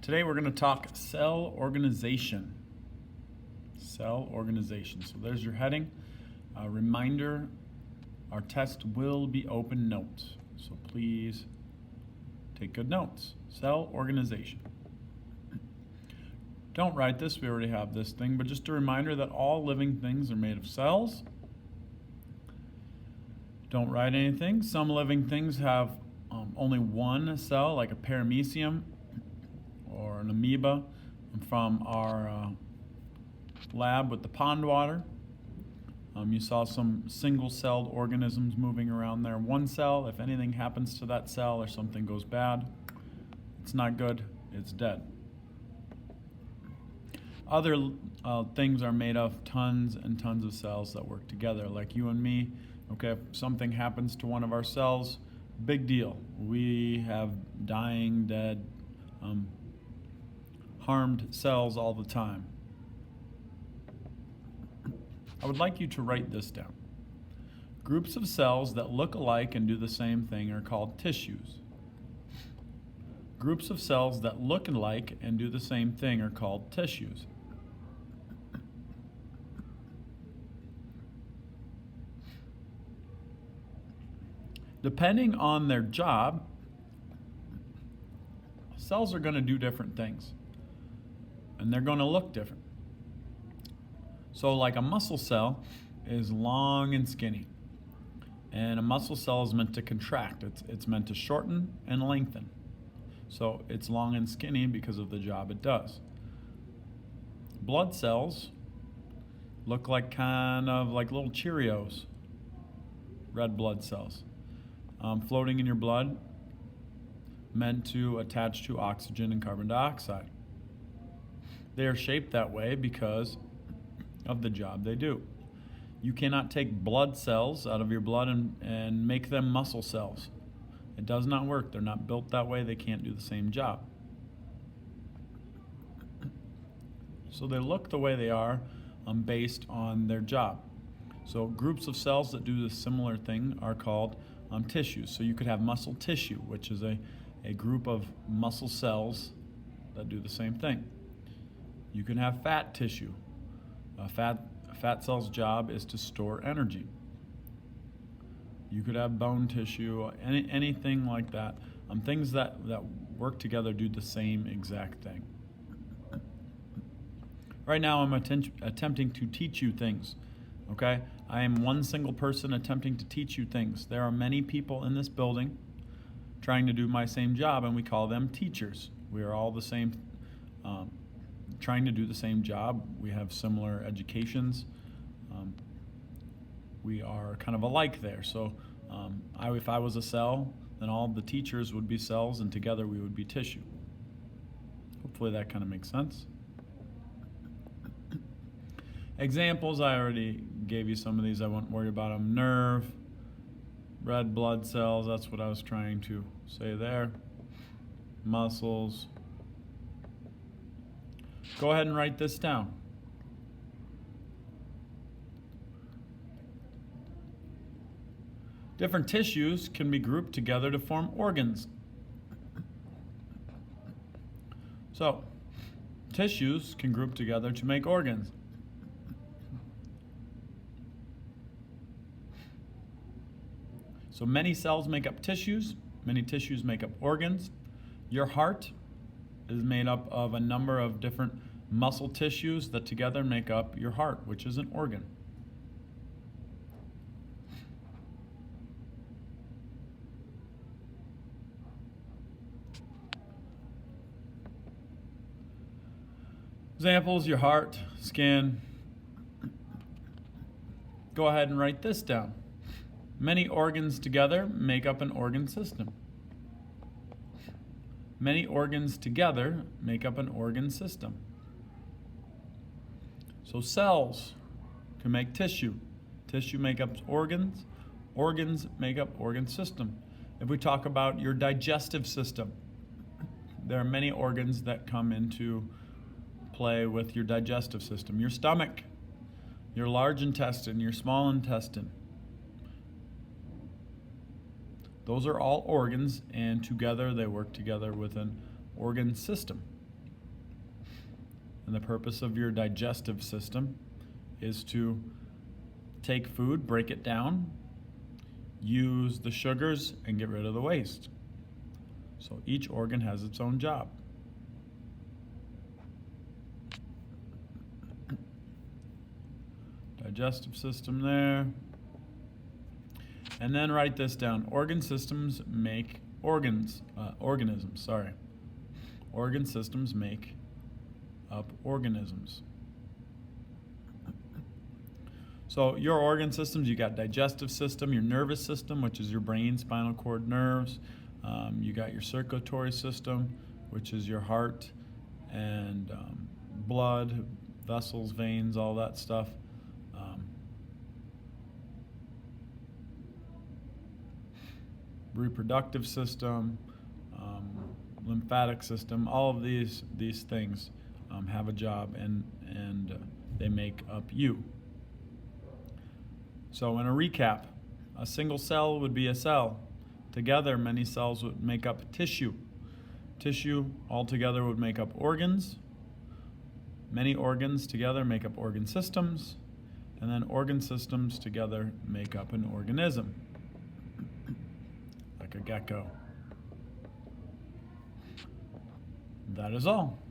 Today we're going to talk cell organization. Cell organization. So there's your heading. A reminder, our test will be open notes. So please take good notes. Cell organization. Don't write this, we already have this thing, but just a reminder that all living things are made of cells. Don't write anything. Some living things have only one cell, like a paramecium or an amoeba from our lab with the pond water. You saw some single-celled organisms moving around there. One cell, if anything happens to that cell or something goes bad, it's not good, it's dead. Other things are made of tons and tons of cells that work together, like you and me. Okay, if something happens to one of our cells, big deal. We have dying, dead, harmed cells all the time. I would like you to write this down. Groups of cells that look alike and do the same thing are called tissues. Groups of cells that look alike and do the same thing are called tissues. Depending on their job, cells are going to do different things, and they're going to look different. So like a muscle cell is long and skinny, and a muscle cell is meant to contract. It's meant to shorten and lengthen. So it's long and skinny because of the job it does. Blood cells look like kind of like little Cheerios, red blood cells. Floating in your blood, meant to attach to oxygen and carbon dioxide. They are shaped that way because of the job they do. You cannot take blood cells out of your blood and make them muscle cells. It does not work. They're not built that way. They can't do the same job. So they look the way they are based on their job. So groups of cells that do the similar thing are called tissues. So you could have muscle tissue, which is a group of muscle cells that do the same thing. You can have fat tissue. A fat cell's job is to store energy. You could have bone tissue, anything like that. Things that work together do the same exact thing. Right now I'm attempting to teach you things. Okay? I am one single person attempting to teach you things. There are many people in this building trying to do my same job, and we call them teachers. We are all the same, trying to do the same job. We have similar educations. We are kind of alike there. So if I was a cell, then all the teachers would be cells, and together we would be tissue. Hopefully that kind of makes sense. Examples, I already gave you some of these. I won't worry about them. Nerve, red blood cells, that's what I was trying to say there. Muscles. Go ahead and write this down. Different tissues can be grouped together to form organs. So, tissues can group together to make organs. So many cells make up tissues, many tissues make up organs. Your heart is made up of a number of different muscle tissues that together make up your heart, which is an organ. Examples, your heart, skin. Go ahead and write this down. Many organs together make up an organ system. Many organs together make up an organ system. So cells can make tissue. Tissue make up organs. Organs make up organ system. If we talk about your digestive system, there are many organs that come into play with your digestive system. Your stomach, your large intestine, your small intestine. Those are all organs, and together they work together with an organ system. And the purpose of your digestive system is to take food, break it down, use the sugars, and get rid of the waste. So each organ has its own job. Digestive system there. And then write this down. Organ systems make organisms, sorry. Organ systems make up organisms. So your organ systems, you got digestive system, your nervous system, which is your brain, spinal cord, nerves. You got your circulatory system, which is your heart and blood, vessels, veins, all that stuff. Reproductive system, lymphatic system, all of these things have a job, and they make up you. So in a recap, a single cell would be a cell. Together, many cells would make up tissue. Tissue altogether would make up organs. Many organs together make up organ systems. And then organ systems together make up an organism, like a gecko. That is all.